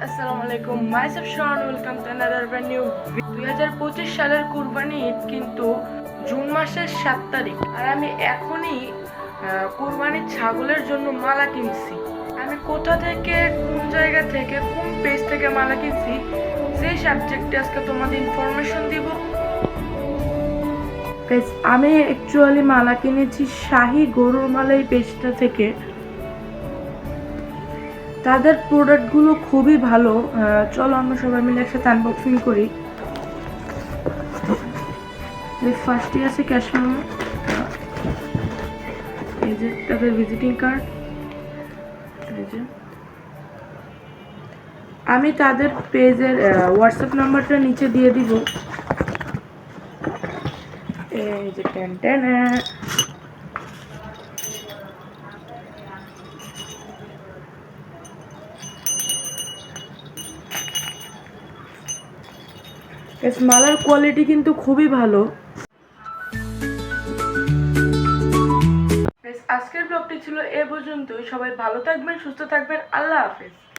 আসসালামু আলাইকুম, myself Shon, welcome to another brand new. 2025 সালের কুরবানি ঈদ কিন্তু জুন মাসের 7 তারিখ, আর আমি এখনই কুরবানির ছাগলের জন্য মালা কিনছি। আমি কোথা থেকে, কোন জায়গা থেকে, কোন পেজ থেকে মালা কিনছি সেই সাবজেক্টে আজকে তোমাদের ইনফরমেশন দিব। আমি অ্যাকচুয়ালি মালা কিনেছি শাহী গরুর মালা এই পেজটা থেকে। তাদের প্রোডাক্টগুলো খুবই ভালো। চলো আমরা সবাই মিলে একসাথে আনবক্সিং করি। ফার্স্টে আছে ক্যাশ মেমো, এই যে তাদের ভিজিটিং কার্ড। এই যে আমি তাদের পেজের হোয়াটসঅ্যাপ নাম্বারটা নিচে দিয়ে দিব। এই যে টেন টেন মালার কোয়ালিটি কিন্তু খুবই ভালো। আজকের ব্লগটি ছিল এ পর্যন্তই। সবাই ভালো থাকবেন, সুস্থ থাকবেন। আল্লাহ হাফেজ।